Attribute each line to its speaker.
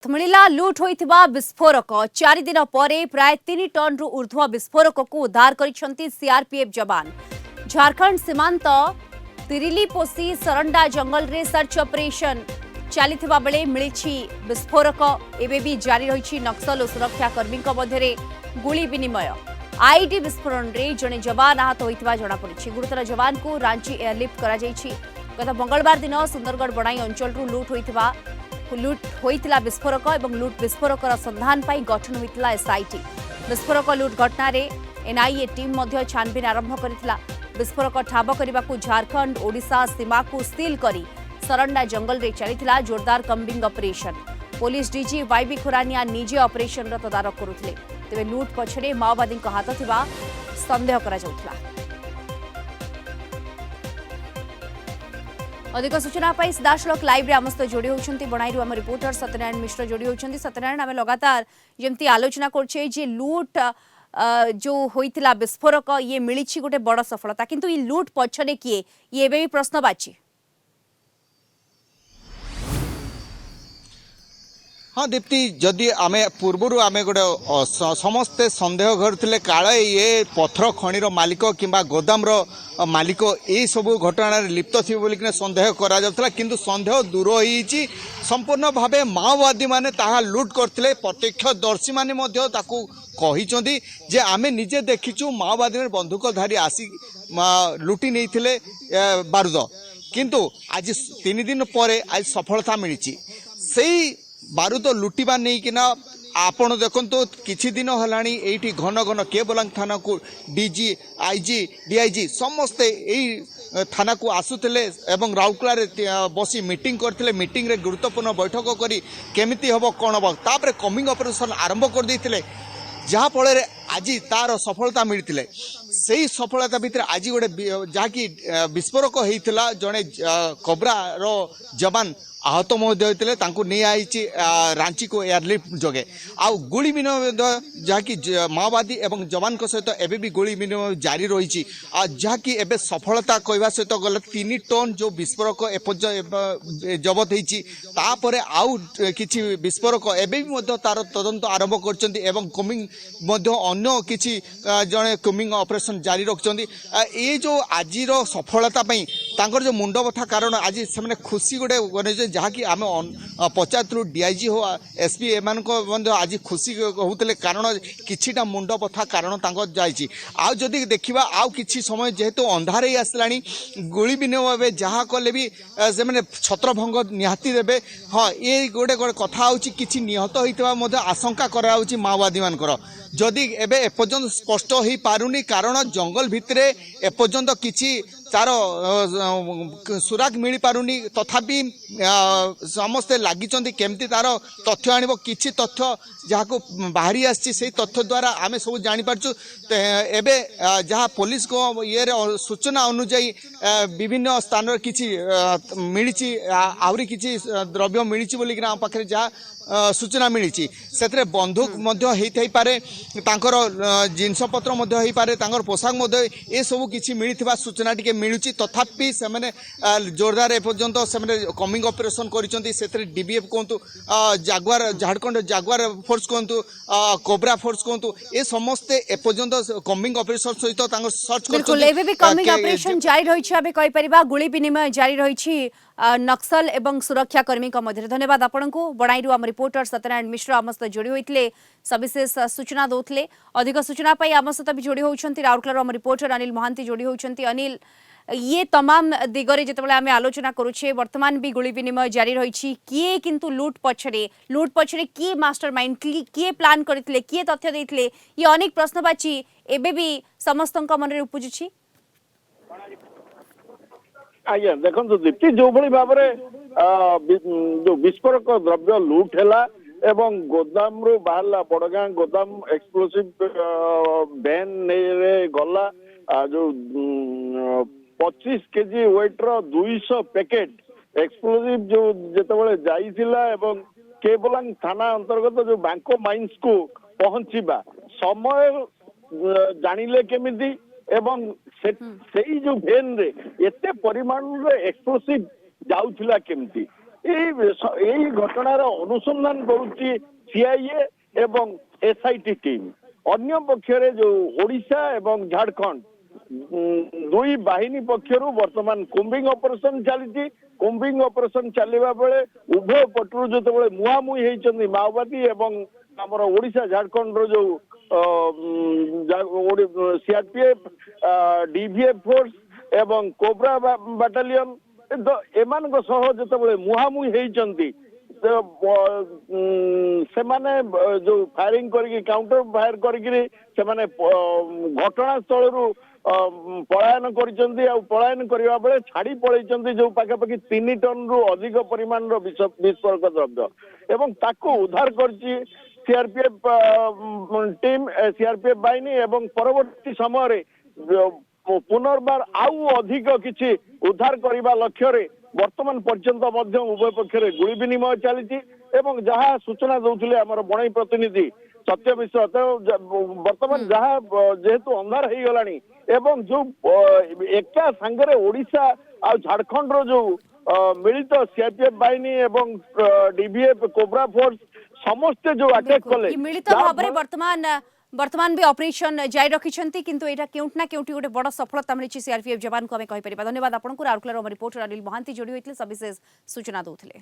Speaker 1: मिला लुट होइथिबा विस्फोरक 4 दिन पर प्राय 3 टन रु ऊर्ध्व विस्फोरक को उद्धार करिसेंती सीआरपीएफ जवान। झारखंड सीमांत तिरिलीपोसी सरंडा जंगल रे सर्च ऑपरेशन चलीथिबा बेले मिलिछि विस्फोरक। एबे भी जारी रहिछि नक्सल और सुरक्षा कर्मी मध्य गुली विनिमय। आईडी विस्फोरण रे जने जवान आहत होइथिबा जणा पड़िछि। गुरुतर जवान को रांची एयरलिफ्ट करा जाइछि। गत मंगलवार दिन सुंदरगढ़ बणाई अंचल लुट होइतिला विस्फोरक एवं लुट विस्फोरक संधान पाई गठन होइतिला एसआईटी। विस्फोरक लुट घटना रे एनआईए टीम मध्य छानबीन आरंभ करितिला। विस्फोरक ठाब करने को झारखंड ओडिशा सीमा को सील करी सरंडा जंगल रे चलीतिला जोरदार combing operation. Police DG YB Khurania निजे ऑपरेशन र तदारक करुथिले। तेबे लुट पछरे माओवादी हाथ थिबा संदेह करा जाउथिला। अधिक सूचना पाई सीधासलख लाइव रे आमस्त जोड़ी होउछंती बनाईरु हम रिपोर्टर सत्यनारायण मिश्र जोड़ी होउछंती। सत्यनारायण आमे लगातार जेमती आलोचना करछे जे लूट जो होइतिला विस्फोरक ये मिलिछि गोटे बड़ सफलता, किंतु ये लूट पछरे किए ये एबे भी प्रश्नवाची।
Speaker 2: हाँ दीप्ति, जदि आमे पूर्वर आमे गोटे समस्ते संदेह करथिले काले ये पत्थर खणीर मालिक किंबा गोदाम मालिक ये सब घटना लिप्त थी बोलिक संदेह करा जाउथला, किंतु संदेह दूर होईछि। संपूर्ण भावे माओवादी माने ताहा लूट करथिले। प्रत्यक्षदर्शी माने मध्य ताकू कहिचंदी जे आमे निजे देखिछु माओवादी बंदूकधारी आसी लुटी नैथिले बारूद, किंतु आज 3 दिन पर आज सफलता मिली। सेई बारूद लुटिबा नहीं कि आपण देखो किछि दिन हलानी एठी घन घन केबलांग थाना को डीजी आईजी डीआईजी समस्ते यही थाना को आसुतिले एवं राउरकेला रे बसी मीटिंग करथिले। मीटिंग रे गुरुत्वपूर्ण बैठक करी केमिति हबो कोन हबो तापर कमिंग ऑपरेशन आरंभ कर देथिले, जहाँ फल आज तार सफलता मिलते। से सफलता भितर आज गोटे जहाँकि विस्फोरक होता जड़े कोब्रा रो जवान आहत होते नहीं आई रांची को एयरलिफ्ट जोगे आउ गुली विनिमय जहाँकि माओवादी एवं जवान सहित एवं भी गुली विनिमय जारी रही। जहाँकि एवं सफलता कहवा सहित गले 3 टन जो विस्फोरक जबत होपर आउ कि विस्फोरक एवं तार तदंत आरंभ कर कमिंग अन्य किसी जड़े कमिंग ऑपरेशन जारी रखुंट। ये जो आज सफलता तांकर जो मुंड बथा कारण आज से खुशी गोटे जहाँकि आम पचायतु डीआईजी हो एसपी एम आज खुशी होते कारण किछिटा मुंड बथा कारण जाइए। आउ जदि देखा आउ किछि समय जेहेतु अंधार ही आसला गुली विनिमय जहाँ कले भी से छत्रभंग निहाती देवे। हाँ ये गोटे कथा कि निहत होता आशंका कराऊँ माओवादी मानकर जदि एबे एपर्यंत स्पष्ट हो पारुनी कारण जंगल भितरे एपर्यंत किछि तार सुराग मिल पारुनी। तथापि समस्ते लगिचंती केमती तार तथ्य आनिबो किछि तथ्य जहाँ को बाहरी आछि से तथ्य द्वारा आमे सब जानि पारछु। एबे जहाँ पुलिस को ये सूचना अनुଯାयी विभिन्न स्थान किछि मिलिछि आउरी किछि द्रव्य मिलिछि बोली कि पाखे जहाँ सूचना मिली से बंदूक होई पारे तांकर जिनस पत्र होई पारे तांकर पोशाक ये सब किछि मिलिथिबा सूचना टिके मिलुछि। तथापि से मैंने जोरदार एपर्यंत से कमिंग ऑपरेशन करिसंती से डीबीएफ कहतु जागुआर झारखंड जागुआर फोर्स कहतु कोब्रा फोर्स कहतु ये समस्ते एपर्यंत कमिंग ऑपरेशन सहित तांकर सर्च
Speaker 1: करछंती। कमिंग ऑपरेशन जारी रहिछि आबे कहि परिबा गुली विनिमय जारी रहिछि नक्सल एवं सुरक्षा कर्मी मध्य। धन्यवाद आपको बणाईरु आम रिपोर्टर सत्यनारायण मिश्र आम सहित जोड़ी होते सविशेष सूचना दौले। अधिक सूचना पाई आम सहित भी जोड़ी होती राउरकेलार आम रिपोर्टर अनिल महांती जोड़ी होती। अनिल, ये तमाम दिगरे जितेबाला आम आलोचना करुछे वर्तमान भी गुली विनिमय जारी रही किए किंतु लुट पछरे किए मास्टरमाइंड किए प्लान करथिले किए तथ्य देथिले ये अनेक प्रश्नवाची एबे भी समस्तक मन रे उपजुछि।
Speaker 3: आज्ञा देखो दीप्ति जो भाई भाव जो विस्फोरक द्रव्य लुट है एवं गोदाम रू बाहर बड़गां गोदाम एक्सप्लोसिव वैन रे गला जो 25 केजी वेट रो 200 पैकेट एक्सप्लोसिव जो जेतेबेले जाइथिला एवं केबलांग थाना अंतर्गत जो बैंको माइंस को पहुंचीबा समय जानिले केमिति एवं से जो भेन रे एते परिमाण रे एक्सप्लोसिव जाउथिला केमिति এই ঘটনার অনুসন্ধান করুଛି সিআইএ এবং এসআইটি টিম। ଅନ୍ୟ ପକ୍ଷରେ ଯୋଉ ଓଡ଼ିଶା ଏବଂ ଝାଡଖଣ୍ଡ ଦୁଇ ବାହିନୀ ପକ୍ଷରୁ ବର୍ତ୍ତମାନ କୁମ୍ବିଂ ଅପରେସନ ଚାଲିଛି। କୁମ୍ବିଂ ଅପରେସନ ଚାଲିବା ବେଳେ ଉଭୟ ପଟରୁ ଯେତେବେଳେ ମୁହାଁମୁହିଁ ହେଇଛନ୍ତି ମାଓବାଦୀ ଏବଂ ଆମର ଓଡ଼ିଶା ଝାଡଖଣ୍ଡର ଯୋଉ ସିଆରପିଏଫ ଡିଭିଏଫ ଫୋର୍ସ ଏବଂ କୋବ୍ରା ବାଟାଲିୟନ ଏମାନଙ୍କ ସହ ଯେତେବେଳେ ମୁହାଁମୁହିଁ ହେଇଛନ୍ତି ସେମାନେ ଯୋଉ ଫାୟାରିଂ କରିକି କାଉଣ୍ଟର ଫାୟାର କରିକିରି ସେମାନେ ଘଟଣାସ୍ଥଳରୁ ପଳାୟନ କରିଛନ୍ତି। ଆଉ ପଳାୟନ କରିବା ବେଳେ ଛାଡି ପଳେଇଛନ୍ତି ଯୋଉ ପାଖାପାଖି 3 ଟନରୁ ଅଧିକ ପରିମାଣର ବିସ୍ଫୋରକ ଦ୍ରବ୍ୟ ଏବଂ ତାକୁ ଉଦ୍ଧାର କରିଛି ସିଆରପିଏଫ ଟିମ୍ ସିଆରପିଏଫ ବାହିନୀ ଏବଂ ପରବର୍ତ୍ତୀ ସମୟରେ ପୁନର୍ବାର ଆଉ ଅଧିକ କିଛି ଉଦ୍ଧାର କରିବା ଲକ୍ଷ୍ୟରେ ବର୍ତ୍ତମାନ ପର୍ଯ୍ୟନ୍ତ ମଧ୍ୟ ଉଭୟ ପକ୍ଷରେ ଗୁଳି ବିନିମୟ ଚାଲିଛି ଏବଂ ଯାହା ସୂଚନା ଦଉଥିଲେ ଆମର ବଣେଇ ପ୍ରତିନିଧି ସତ୍ୟ ମିଶ୍ର ବର୍ତ୍ତମାନ ଯାହା ଯେହେତୁ ଅନ୍ଧାର ହେଇଗଲାଣି ଏବଂ ଯୋଉ ଏକା ସାଙ୍ଗରେ ଓଡ଼ିଶା ଆଉ ଝାଡଖଣ୍ଡର ଯୋଉ ମିଳିତ ସିଆରପିଏଫ ବାହିନୀ ଏବଂ ଡିଭିଏଫ କୋବ୍ରା ଫୋର୍ସ ସମସ୍ତେ ଯୋଉ ଆଟାକ୍ କଲେ
Speaker 1: ମିଳିତ ଭାବରେ ବର୍ତ୍ତମାନ ବି ଅପରେସନ ଜାରି ରଖିଛନ୍ତି କିନ୍ତୁ ଏଇଟା କେଉଁଠି ନା କେଉଁଠି ଗୋଟେ ବଡ଼ ସଫଳତା ମିଳିଛି ସିଆରପିଏଫ ଯବାନଙ୍କୁ ଆମେ କହିପାରିବା। ଧନ୍ୟବାଦ ଆପଣଙ୍କୁ। ରାଉରକେଲାର ରିପୋର୍ଟର ଅନିଲ ମହାନ୍ତି ଯୋଡ଼ି ହୋଇଥିଲେ ସବିଶେଷ ସୂଚନା ଦେଉଥିଲେ।